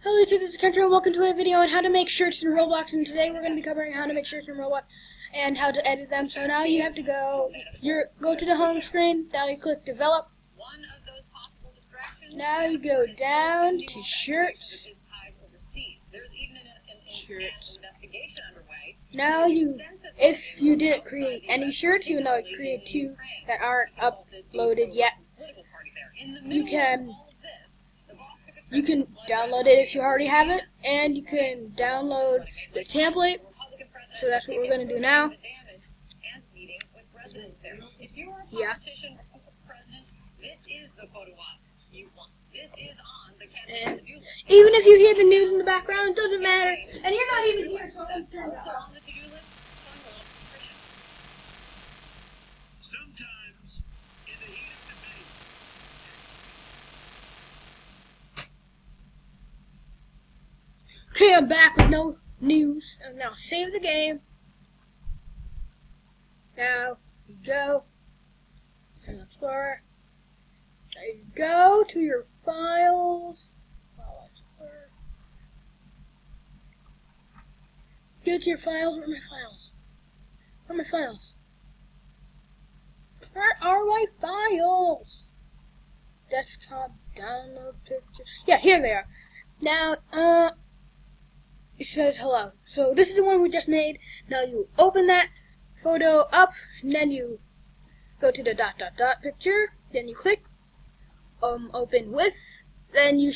Hello YouTube, this is Kendra and welcome to a video on how to make shirts in Roblox, and today we're going to be covering how to make shirts in Roblox and how to edit them. So now you have to go to the home screen, now you click develop, now you go down to shirts, now if you didn't create any shirts, even though I created 2 that aren't uploaded yet, you can download it if you already have it, and you can download the template. So that's what we're going to do now. Yeah. And even if you hear the news in the background, it doesn't matter. And you're not even here, so I'm turn it off. Sometimes, in the heat of debate. Okay, I'm back with no news. And now save the game. Now you go to Explorer. Now you go to your files. File Explorer. Go to your files. Where are my files? Where are my files? Where are my files? Desktop, download picture. Yeah, here they are. Now, it says hello. So this is the one we just made. Now you open that photo up, and then you go to the ... picture. Then you click open with. Then you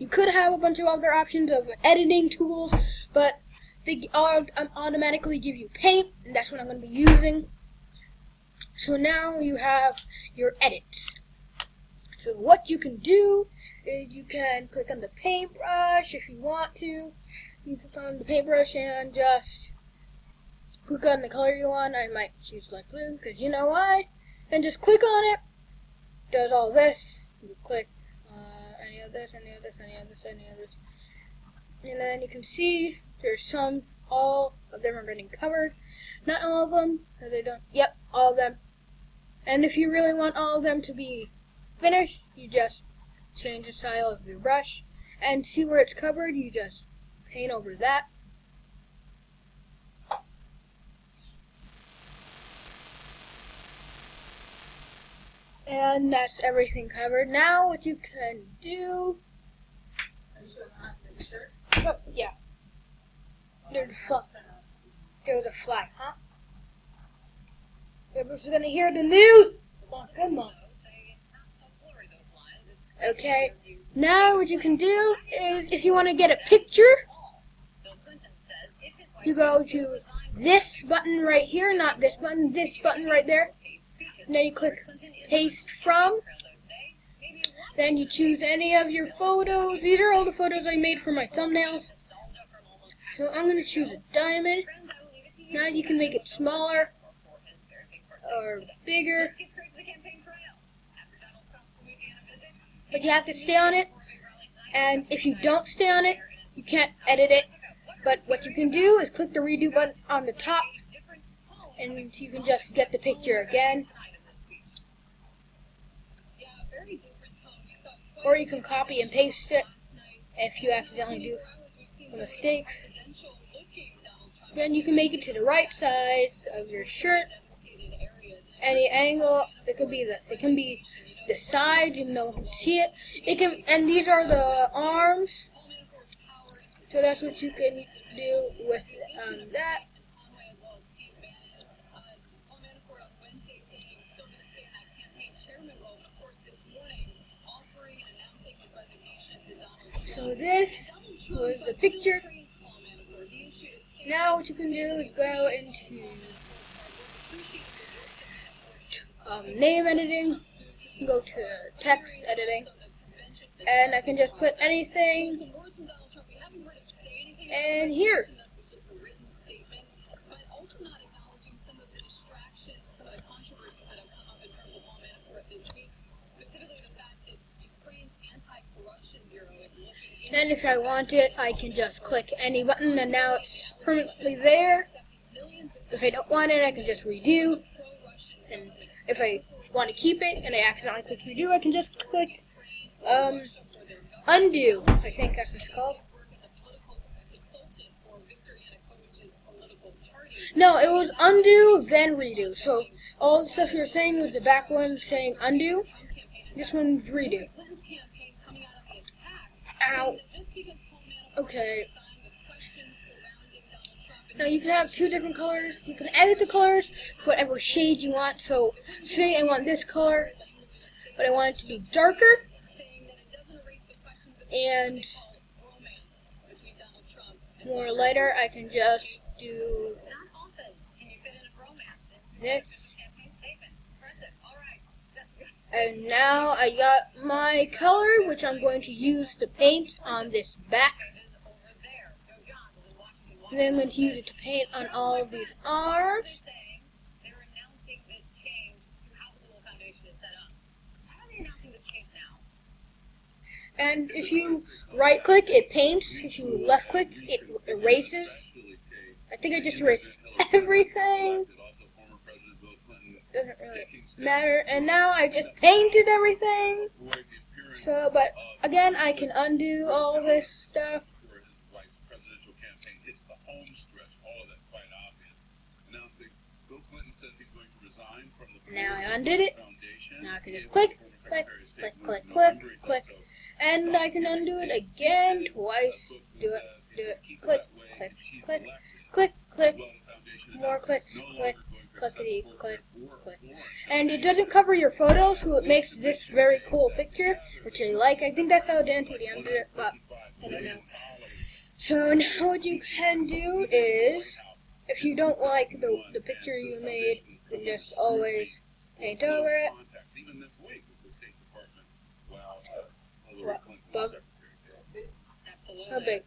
could have a bunch of other options of editing tools, but they automatically give you Paint, and that's what I'm going to be using. So now you have your edits. So what you can do is you can click on the paintbrush if you want to. You click on the paintbrush and just click on the color you want. I might choose like blue because you know why. Then just click on it. Does all this. You click any of this, any of this, any of this, any of this. And then you can see there's all of them are getting covered. Not all of them, because they don't. Yep, all of them. And if you really want all of them to be finished, you just change the style of your brush. And see where it's covered, you just paint over that. And that's everything covered. Now what you can do... Oh, yeah. There's a fly, huh? Everyone's gonna hear the news! Come on. Okay. Now what you can do is, if you want to get a picture, you go to this button right here, not this button right there. And then you click paste from. Then you choose any of your photos. These are all the photos I made for my thumbnails. So I'm going to choose a diamond. Now you can make it smaller or bigger. But you have to stay on it. And if you don't stay on it, you can't edit it. But what you can do is click the redo button on the top, and you can just get the picture again. Or you can copy and paste it if you accidentally do some mistakes. Then you can make it to the right size of your shirt. Any angle. It can be the sides, even though you can see it. And these are the arms. So that's what you can do with that. So this was the picture. Now what you can do is go into name editing, go to text editing, and I can just put anything in here. And if I want it, I can just click any button, and now it's permanently there. If I don't want it, I can just redo. And if I want to keep it, and I accidentally click redo, I can just click undo. I think that's what it's called. No, it was undo, then redo. So all the stuff you were saying was the back one saying undo. This one's redo. Ow. Okay. Now you can have two different colors. You can edit the colors for whatever shade you want. So say I want this color, but I want it to be darker. And more lighter, I can just do this. And now I got my color, which I'm going to use to paint on this back. And then I'm going to use it to paint on all of these arms. And if you right click, it paints. If you left click, it erases. I think I just erased everything. Doesn't really matter. And now I just painted everything. So, but again, I can undo all this stuff. Now I undid it. Now I can just click, click, click, click, click, click. And I can undo it again twice. Do it, click, click, click, click, click. More clicks, click, clickety, click, click. And it doesn't cover your photo, so it makes this very cool picture, which I like. I think that's how Dan TDM did it, but I don't know. So now what you can do is, if you don't like the picture you made, you can just always paint over it. What? Bug? How big?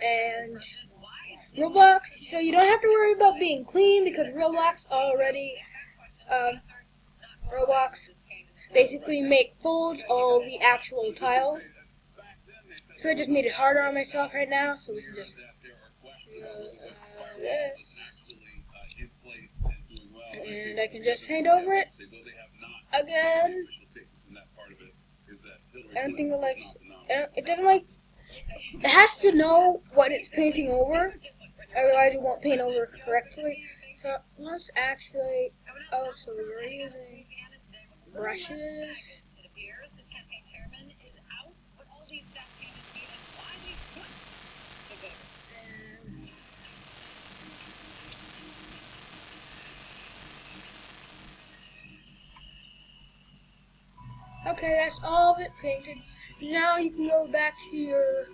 And Roblox, so you don't have to worry about being clean because Roblox already, Roblox basically folds all the actual tiles. So I just made it harder on myself right now, so we can just do this. And I can just paint over it again. I don't think it doesn't like, it has to know what it's painting over, otherwise it won't paint over correctly. So let's actually, so we're using brushes. Okay, that's all of it painted. Now you can go back to your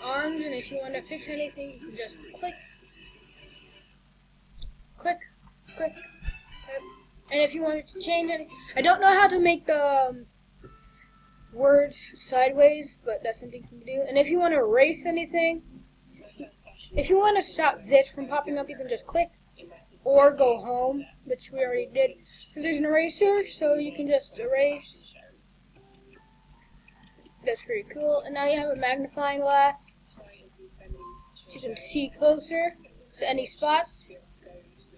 arms, and if you want to fix anything, you can just click, click, click, click. And if you wanted to change anything, I don't know how to make the words sideways, but that's something you can do. And if you want to erase anything, if you want to stop this from popping up, you can just click or go home, which we already did. So there's an eraser, so you can just erase. That's pretty cool. And now you have a magnifying glass, so you can see closer. So any spots,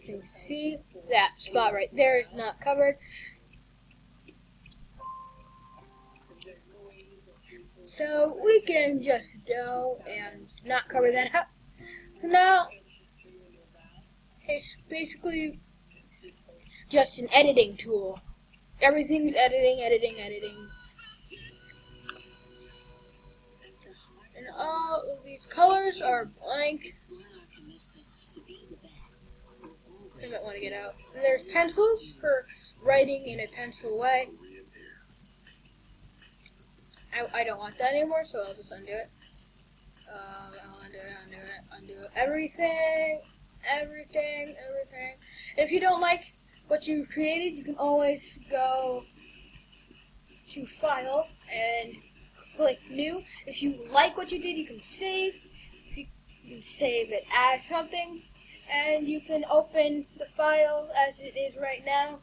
you can see that spot right there is not covered. So we can just go and not cover that up. So now it's basically just an editing tool. Everything's editing, editing, editing. And all of these colors are blank. I might want to get out. And there's pencils for writing in a pencil way. I don't want that anymore, so I'll just undo it. I'll undo it. Everything. And if you don't like what you've created, you can always go to File and click New. If you like what you did, you can save. You can save it as something, and you can open the file as it is right now,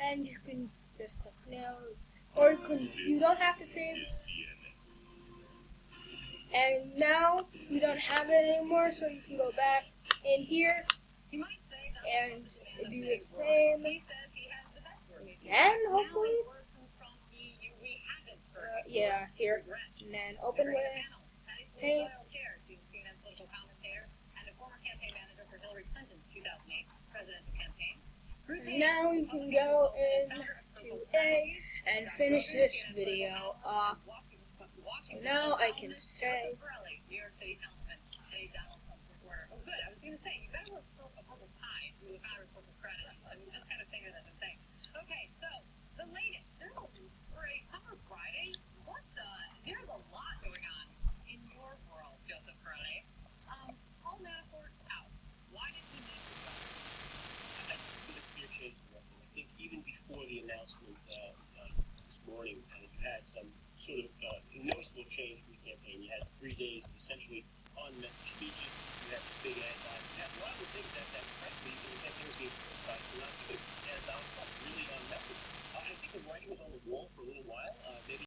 and you can just click Now, or you don't have to save. And now you don't have it anymore, so you can go back in here and do the same again, hopefully. Yeah, here. And then open with paint. And now we can go into A and finish this video off. So now I can say. I think even before the announcement this morning, you had some sort of noticeable change in the campaign. You had 3 days of essentially on-message speeches. You had the big ad buy. You had a lot of things that frankly, the campaign was being criticized for not giving Donald Trump really on message. I think the writing was on the wall for a little while. Maybe